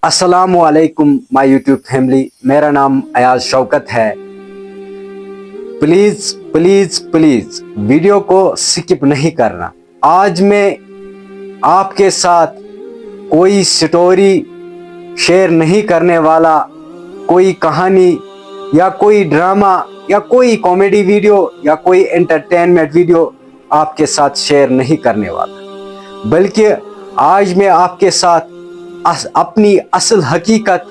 अस्सलाम वालेकुम my YouTube family. मेरा नाम अयाज शौकत है। प्लीज़ प्लीज़ प्लीज़ वीडियो को स्किप नहीं करना। आज मैं आपके साथ कोई स्टोरी शेयर नहीं करने वाला, कोई कहानी या कोई ड्रामा या कोई कॉमेडी वीडियो या कोई एंटरटेनमेंट वीडियो आपके साथ शेयर नहीं करने वाला, बल्कि आज मैं आपके साथ अपनी असल हकीकत,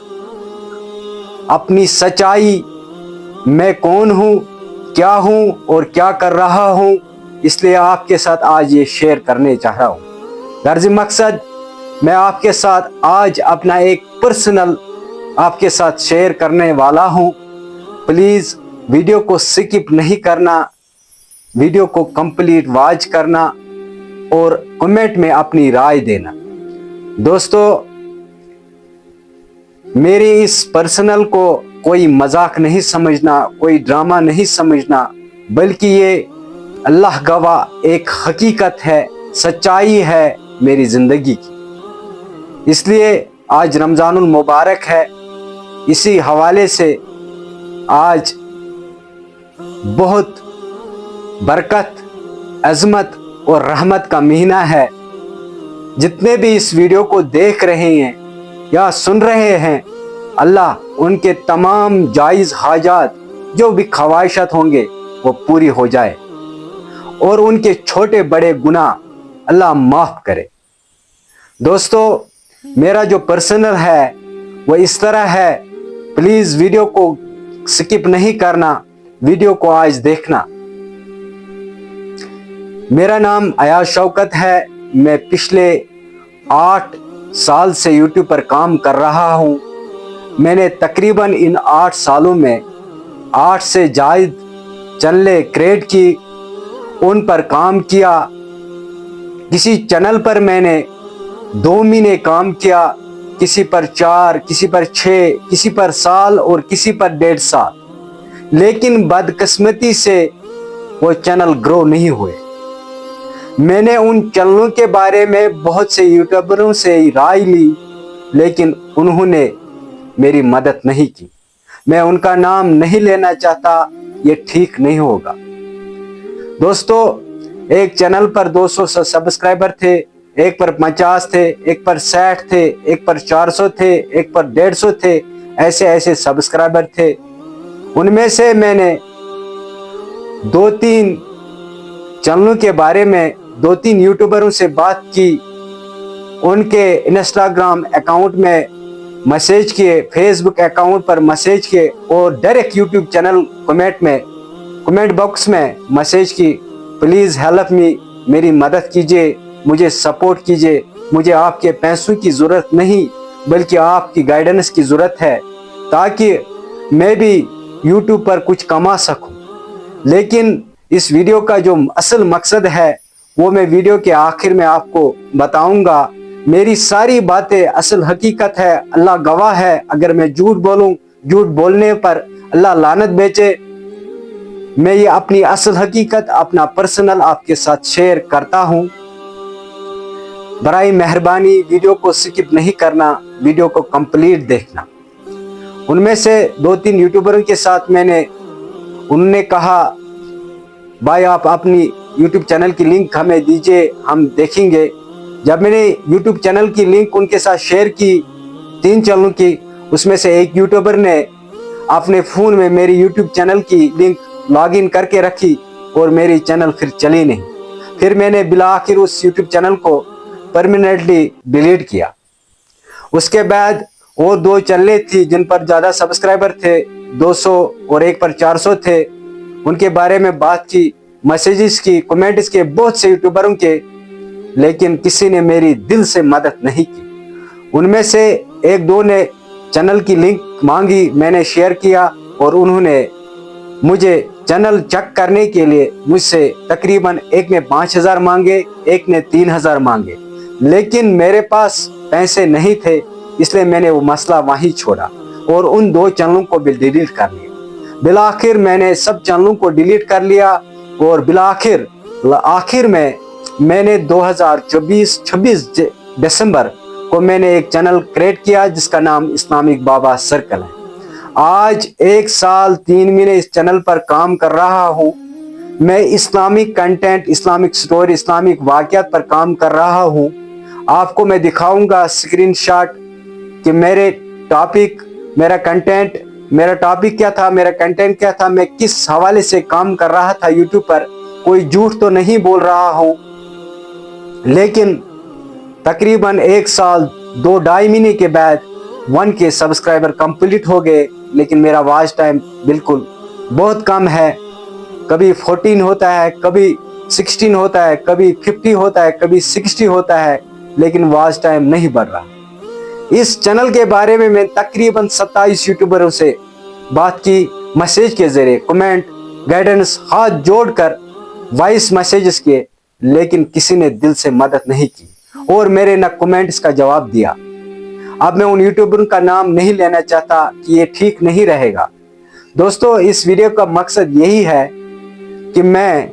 अपनी सच्चाई, मैं कौन हूँ, क्या हूँ और क्या कर रहा हूँ, इसलिए आपके साथ आज ये शेयर करने चाह रहा हूँ। गर्ज मकसद मैं आपके साथ आज अपना एक पर्सनल आपके साथ शेयर करने वाला हूँ। प्लीज़ वीडियो को स्किप नहीं करना, वीडियो को कंप्लीट वॉच करना और कमेंट में अपनी राय देना। दोस्तों, मेरी इस पर्सनल को कोई मजाक नहीं समझना, कोई ड्रामा नहीं समझना, बल्कि ये अल्लाह गवाह एक हकीकत है, सच्चाई है मेरी ज़िंदगी की। इसलिए आज रमज़ानुल मुबारक है, इसी हवाले से आज बहुत बरकत, अज़मत और रहमत का महीना है। जितने भी इस वीडियो को देख रहे हैं या सुन रहे हैं, अल्लाह उनके तमाम जायज़ हाजात, जो भी ख्वाहिशात होंगे वो पूरी हो जाए और उनके छोटे बड़े गुनाह अल्लाह माफ़ करे। दोस्तों, मेरा जो पर्सनल है वो इस तरह है। प्लीज़ वीडियो को स्किप नहीं करना, वीडियो को आज देखना। मेरा नाम अयाज शौकत है। मैं पिछले 8 साल से यूट्यूब पर काम कर रहा हूँ। मैंने तकरीबन इन 8 सालों में 8 से ज़ायद चैनलें क्रिएट की, उन पर काम किया। किसी चैनल पर मैंने 2 महीने काम किया, किसी पर 4, किसी पर 6, किसी पर साल और किसी पर 1.5 साल। लेकिन बदकिस्मती से वो चैनल ग्रो नहीं हुए। मैंने उन चैनलों के बारे में बहुत से यूट्यूबरों से राय ली, लेकिन उन्होंने मेरी मदद नहीं की। मैं उनका नाम नहीं लेना चाहता, ये ठीक नहीं होगा। दोस्तों, एक चैनल पर 200 सब्सक्राइबर थे, एक पर 50 थे, एक पर 60 थे, एक पर 400 थे, एक पर 150 थे, ऐसे ऐसे सब्सक्राइबर थे। उनमें से मैंने 2-3 चैनलों के बारे में 2-3 यूट्यूबरों से बात की, उनके इंस्टाग्राम अकाउंट में मैसेज किए, फेसबुक अकाउंट पर मैसेज किए और direct YouTube channel comment box में मैसेज की, प्लीज़ हेल्प मी, मेरी मदद कीजिए, मुझे सपोर्ट कीजिए। मुझे आपके पैसों की ज़रूरत नहीं, बल्कि आपकी गाइडेंस की ज़रूरत है, ताकि मैं भी यूट्यूब पर कुछ कमा सकूं। लेकिन इस वीडियो का जो असल मकसद है वो मैं वीडियो के आखिर में आपको बताऊंगा। मेरी सारी बातें असल हकीकत है, अल्लाह गवाह है। अगर मैं झूठ बोलूं, झूठ बोलने पर अल्लाह लानत भेजे। मैं ये अपनी असल हकीकत, अपना पर्सनल आपके साथ शेयर करता हूं। बराए मेहरबानी वीडियो को स्किप नहीं करना, वीडियो को कंप्लीट देखना। उनमें से 2-3 यूट्यूबरों के साथ उन्होंने कहा, भाई आप अपनी यूट्यूब चैनल की लिंक हमें दीजिए, हम देखेंगे। जब मैंने यूट्यूब चैनल की लिंक उनके साथ शेयर की, 3 चैनलों की, उसमें से एक यूट्यूबर ने अपने फ़ोन में मेरी यूट्यूब चैनल की लिंक लॉगिन करके रखी और मेरी चैनल फिर चली नहीं। फिर मैंने बिलाखिर उस यूट्यूब चैनल को परमानेंटली डिलीट किया। उसके बाद और 2 चैनलें थी जिन पर ज़्यादा सब्सक्राइबर थे, 200 और एक पर 400 थे। उनके बारे में बात की, मैसेजेस की, कमेंट्स के बहुत से यूट्यूबरों के, लेकिन किसी ने मेरी दिल से मदद नहीं की। उनमें से 1-2 ने चैनल की लिंक मांगी, मैंने शेयर किया और उन्होंने मुझे चैनल चेक करने के लिए मुझसे तकरीबन एक ने 5,000 मांगे, एक ने 3,000 मांगे। लेकिन मेरे पास पैसे नहीं थे, इसलिए मैंने वो मसला वहीं छोड़ा और उन 2 चैनलों को भी डिलीट कर लिया। बिलाखिर मैंने सब चैनलों को डिलीट कर लिया और आखिर में मैंने 2024-26 दिसंबर को मैंने एक चैनल क्रिएट किया जिसका नाम इस्लामिक बाबा सर्कल है। आज 1 साल 3 महीने इस चैनल पर काम कर रहा हूँ। मैं Islamic content, Islamic story, Islamic वाक़यात पर काम कर रहा हूँ। आपको मैं दिखाऊंगा स्क्रीनशॉट कि मेरे टॉपिक, मेरा कंटेंट, मेरा टॉपिक क्या था, मेरा कंटेंट क्या था, मैं किस हवाले से काम कर रहा था यूट्यूब पर। कोई झूठ तो नहीं बोल रहा हूँ, लेकिन तकरीबन 1 साल 2-2.5 महीने के बाद 1K सब्सक्राइबर कंप्लीट हो गए, लेकिन मेरा वॉच टाइम बिल्कुल बहुत कम है। कभी 14 होता है, कभी 16 होता है, कभी 50 होता है, कभी 60 होता है, लेकिन वॉच टाइम नहीं बढ़ रहा। इस चैनल के बारे में मैं तकरीबन 27 यूट्यूबरों से बात की, मैसेज के जरिए, कमेंट, गाइडेंस, हाथ जोड़कर वॉइस मैसेजेस किए, लेकिन किसी ने दिल से मदद नहीं की और मेरे न कमेंट्स का जवाब दिया। अब मैं उन यूट्यूबरों का नाम नहीं लेना चाहता कि ये ठीक नहीं रहेगा। दोस्तों, इस वीडियो का मकसद यही है कि मैं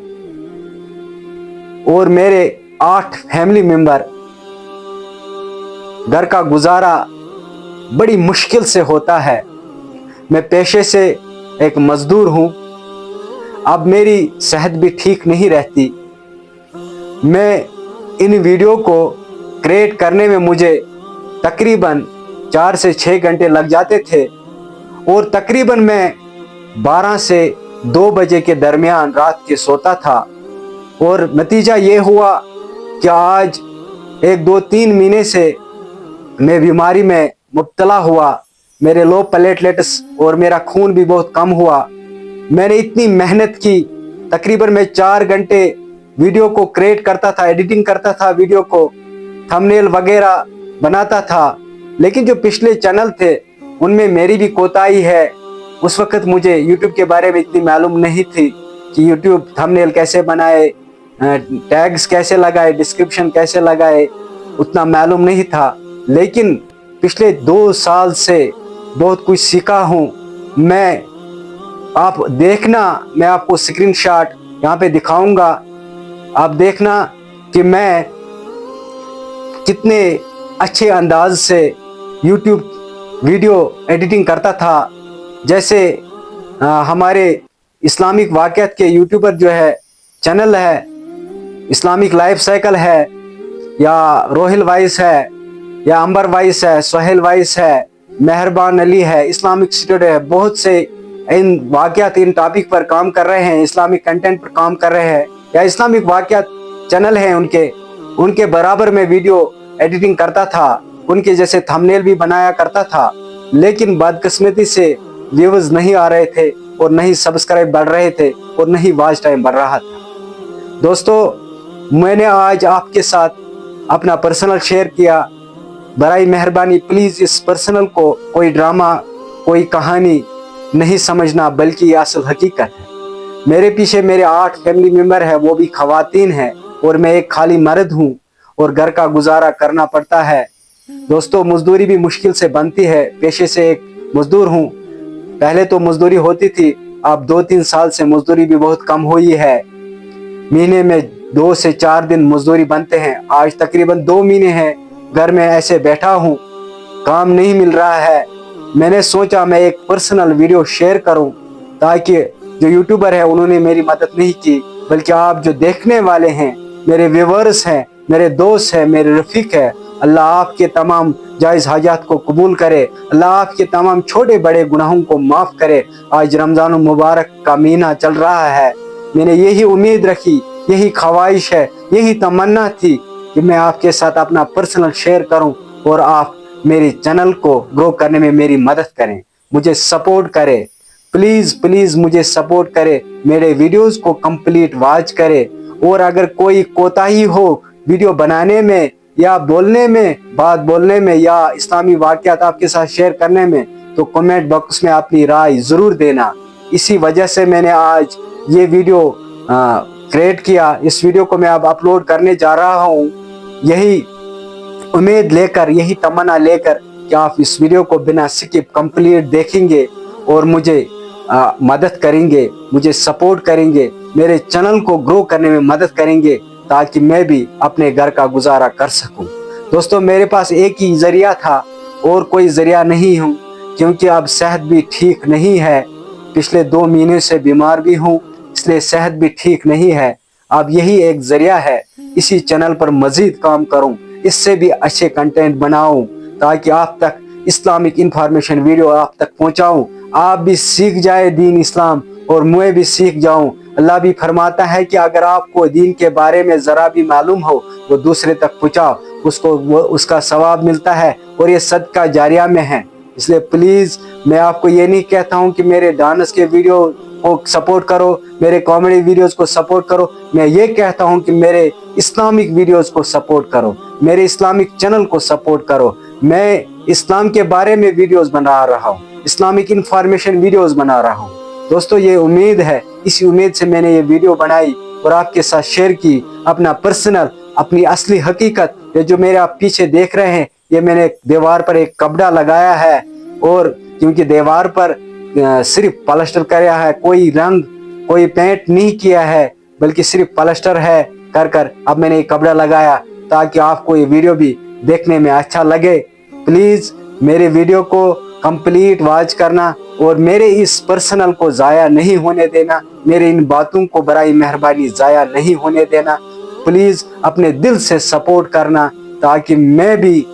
और मेरे 8 फैमिली मेंबर, घर का गुजारा बड़ी मुश्किल से होता है। मैं पेशे से एक मजदूर हूँ। अब मेरी सेहत भी ठीक नहीं रहती। मैं इन वीडियो को क्रिएट करने में मुझे तकरीबन 4 से 6 घंटे लग जाते थे और तकरीबन मैं 12 से 2 बजे के दरमियान रात के सोता था। और नतीजा ये हुआ कि आज 1-2-3 महीने से मैं बीमारी में मुब्तला हुआ। मेरे लो प्लेटलेट्स और मेरा खून भी बहुत कम हुआ। मैंने इतनी मेहनत की, तकरीबन मैं 4 घंटे वीडियो को क्रिएट करता था, एडिटिंग करता था, वीडियो को थंबनेल वगैरह बनाता था, लेकिन जो पिछले चैनल थे उनमें मेरी भी कोताही है। उस वक्त मुझे यूट्यूब के बारे में इतनी मालूम नहीं थी कि यूट्यूब थंबनेल कैसे बनाए, टैग्स कैसे लगाए, डिस्क्रिप्शन कैसे लगाए, उतना मालूम नहीं था। लेकिन पिछले 2 साल से बहुत कुछ सीखा हूँ मैं। आप देखना, मैं आपको स्क्रीनशॉट यहाँ पे दिखाऊंगा। आप देखना कि मैं कितने अच्छे अंदाज से यूट्यूब वीडियो एडिटिंग करता था। जैसे हमारे इस्लामिक वाक़यात के यूट्यूबर जो है चैनल है, इस्लामिक लाइफ साइकिल है, या रोहिल वाइस है, या अंबर वाइस है, सोहेल वाइस है, मेहरबान अली है, इस्लामिक स्टूडियो है, बहुत से इन वाक़यात, इन टॉपिक पर काम कर रहे हैं, इस्लामिक कंटेंट पर काम कर रहे हैं, या इस्लामिक वाक़यात चैनल हैं उनके बराबर में वीडियो एडिटिंग करता था, उनके जैसे थंबनेल भी बनाया करता था। लेकिन बदकिस्मती से व्यूज़ नहीं आ रहे थे और नहीं सब्सक्राइब बढ़ रहे थे और नहीं वॉच टाइम बढ़ रहा था। दोस्तों, मैंने आज आपके साथ अपना पर्सनल शेयर किया। बराई मेहरबानी प्लीज़ इस पर्सनल को कोई ड्रामा, कोई कहानी नहीं समझना, बल्कि ये असल हकीकत है। मेरे पीछे मेरे 8 फैमिली मेंबर है, वो भी खवातीन हैं, और मैं एक खाली मर्द हूँ और घर का गुजारा करना पड़ता है। दोस्तों, मजदूरी भी मुश्किल से बनती है। पेशे से एक मजदूर हूँ। पहले तो मजदूरी होती थी, अब 2-3 साल से मजदूरी भी बहुत कम हुई है। महीने में 2 से 4 दिन मजदूरी बनते हैं। आज तकरीबन 2 महीने हैं घर में ऐसे बैठा हूँ, काम नहीं मिल रहा है। मैंने सोचा मैं एक पर्सनल वीडियो शेयर करूं, ताकि जो यूट्यूबर है उन्होंने मेरी मदद नहीं की, बल्कि आप जो देखने वाले हैं, मेरे व्यूअर्स हैं, मेरे दोस्त हैं, मेरे रफीक है, अल्लाह आपके तमाम जायज़ हाजात को कबूल करे, अल्लाह आपके तमाम छोटे बड़े गुनाहों को माफ़ करे। आज रमज़ान मुबारक का महीना चल रहा है। मैंने यही उम्मीद रखी, यही ख्वाहिश है, यही तमन्ना थी कि मैं आपके साथ अपना पर्सनल शेयर करूं और आप मेरे चैनल को ग्रो करने में मेरी मदद करें, मुझे सपोर्ट करें। प्लीज़ प्लीज़ मुझे सपोर्ट करें, मेरे वीडियोस को कंप्लीट वॉच करें। और अगर कोई कोताही हो वीडियो बनाने में या बोलने में, बात बोलने में, या इस्लामी वाक़यात आपके साथ शेयर करने में, तो कमेंट बॉक्स में अपनी राय ज़रूर देना। इसी वजह से मैंने आज ये वीडियो क्रिएट किया। इस वीडियो को मैं अब अपलोड करने जा रहा हूँ, यही उम्मीद लेकर, यही तमन्ना लेकर कि आप इस वीडियो को बिना स्किप कंप्लीट देखेंगे और मुझे मदद करेंगे, मुझे सपोर्ट करेंगे, मेरे चैनल को ग्रो करने में मदद करेंगे, ताकि मैं भी अपने घर का गुजारा कर सकूं, दोस्तों मेरे पास एक ही जरिया था और कोई जरिया नहीं हूँ, क्योंकि अब सेहत भी ठीक नहीं है। पिछले 2 महीने से बीमार भी हूँ, इसलिए सेहत भी ठीक नहीं है। अब यही एक जरिया है, इसी चैनल पर मजीद काम करूँ, इससे भी अच्छे कंटेंट बनाऊँ, ताकि आप तक इस्लामिक इंफॉर्मेशन वीडियो आप तक पहुँचाऊँ, आप भी सीख जाए दीन इस्लाम और मैं भी सीख जाऊँ। अल्लाह भी फरमाता है कि अगर आपको दीन के बारे में ज़रा भी मालूम हो वो दूसरे तक पहुँचाओ, उसको उसका सवाब मिलता है और ये सदका जारिया में है। इसलिए प्लीज़ मैं आपको ये नहीं कहता हूँ कि मेरे डांस के वीडियो को सपोर्ट करो, मेरे कॉमेडी वीडियोस को सपोर्ट करो, मैं ये कहता हूँ कि मेरे इस्लामिक वीडियोस को सपोर्ट करो, मेरे इस्लामिक चैनल को सपोर्ट करो। मैं इस्लाम के बारे में वीडियोस बना रहा हूँ, इस्लामिक इंफॉर्मेशन वीडियोस बना रहा हूँ। दोस्तों ये उम्मीद है, इसी उम्मीद से मैंने ये वीडियो बनाई और आपके साथ शेयर की। अपना पर्सनल, अपनी असली हकीकत, ये जो मेरे आप पीछे देख रहे हैं, ये मैंने दीवार पर एक कपड़ा लगाया है, और क्योंकि दीवार पर सिर्फ प्लास्टर किया है, कोई रंग कोई पेंट नहीं किया है, बल्कि सिर्फ प्लास्टर है कर अब मैंने ये कपड़ा लगाया ताकि आपको ये वीडियो भी देखने में अच्छा लगे। प्लीज़ मेरे वीडियो को कंप्लीट वॉच करना और मेरे इस पर्सनल को ज़ाया नहीं होने देना, मेरे इन बातों को बराए मेहरबानी ज़ाया नहीं होने देना। प्लीज़ अपने दिल से सपोर्ट करना ताकि मैं भी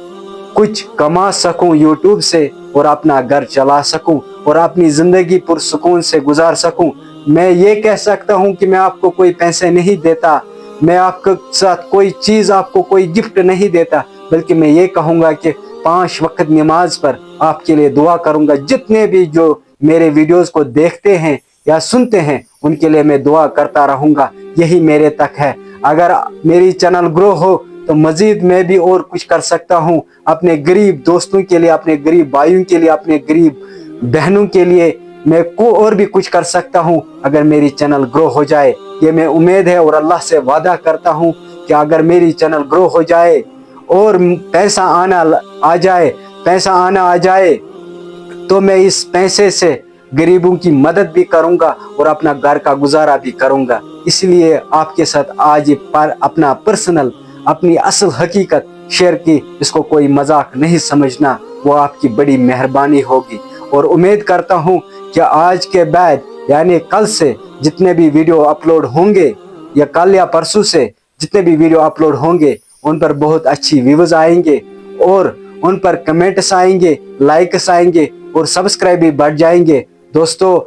कुछ कमा सकूं यूट्यूब से और अपना घर चला सकूं और अपनी ज़िंदगी पुरसुकून से गुजार सकूं। मैं ये कह सकता हूं कि मैं आपको कोई पैसे नहीं देता, मैं आपके साथ कोई चीज़, आपको कोई गिफ्ट नहीं देता, बल्कि मैं ये कहूँगा कि 5 वक्त नमाज पर आपके लिए दुआ करूँगा। जितने भी जो मेरे वीडियोस को देखते हैं या सुनते हैं उनके लिए मैं दुआ करता रहूँगा, यही मेरे तक है। अगर मेरी चैनल ग्रो हो तो मजीद मैं भी और कुछ कर सकता हूँ, अपने गरीब दोस्तों के लिए, अपने गरीब भाइयों के लिए, अपने गरीब बहनों के लिए मैं को और भी कुछ कर सकता हूँ अगर मेरी चैनल ग्रो हो जाए। ये मैं उम्मीद है और अल्लाह से वादा करता हूँ कि अगर मेरी चैनल ग्रो हो जाए और पैसा आना आ जाए तो मैं इस पैसे से गरीबों की मदद भी करूंगा और अपना घर का गुजारा भी करूंगा। इसलिए आपके साथ आज पर अपना पर्सनल, अपनी असल हकीकत शेयर की, इसको कोई मजाक नहीं समझना, वो आपकी बड़ी मेहरबानी होगी। और उम्मीद करता हूँ कि आज के बाद यानी कल से जितने भी वीडियो अपलोड होंगे, या कल या परसों से जितने भी वीडियो अपलोड होंगे, उन पर बहुत अच्छी व्यूज आएंगे और उन पर कमेंट्स आएंगे, लाइक्स आएंगे और सब्सक्राइब भी बढ़ जाएंगे। दोस्तों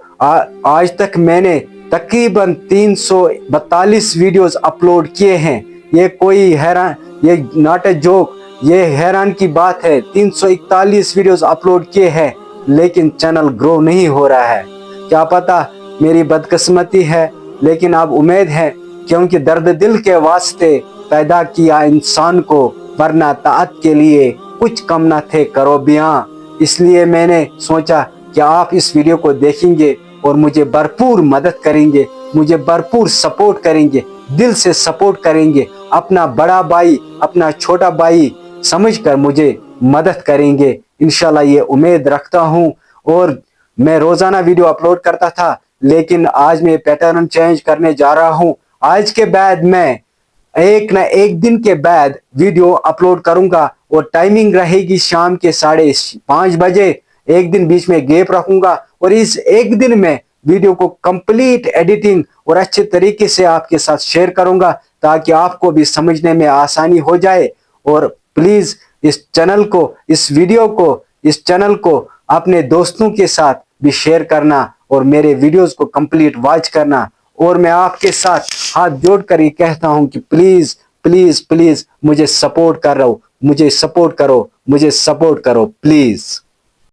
आज तक मैंने तकरीबन 342 वीडियोस अपलोड किए हैं। ये कोई हैरान, ये नॉट ए जोक, ये हैरान की बात है। 341 वीडियोस अपलोड किए हैं लेकिन चैनल ग्रो नहीं हो रहा है। क्या पता मेरी बदकिस्मती है, लेकिन अब उम्मीद है, क्योंकि दर्द दिल के वास्ते पैदा किया इंसान को, वरना ताअत के लिए कुछ कम न थे करो बियां। इसलिए मैंने सोचा कि आप इस वीडियो को देखेंगे और मुझे भरपूर मदद करेंगे, मुझे भरपूर सपोर्ट करेंगे, दिल से सपोर्ट करेंगे, अपना बड़ा भाई, अपना छोटा भाई समझकर मुझे मदद करेंगे। इंशाल्लाह ये उम्मीद रखता हूँ। और मैं रोजाना वीडियो अपलोड करता था, लेकिन आज मैं पैटर्न चेंज करने जा रहा हूँ। आज के बाद मैं एक ना एक दिन के बाद वीडियो अपलोड करूंगा और टाइमिंग रहेगी शाम के 5:30 बजे। एक दिन बीच में गैप रखूंगा और इस एक दिन में वीडियो को कंप्लीट एडिटिंग और अच्छे तरीके से आपके साथ शेयर करूंगा ताकि आपको भी समझने में आसानी हो जाए। और प्लीज इस चैनल को, इस वीडियो को, इस चैनल को अपने दोस्तों के साथ भी शेयर करना और मेरे वीडियोस को कंप्लीट वॉच करना। और मैं आपके साथ हाथ जोड़कर ये कहता हूं कि प्लीज प्लीज प्लीज मुझे सपोर्ट करो, मुझे सपोर्ट करो, मुझे सपोर्ट करो प्लीज।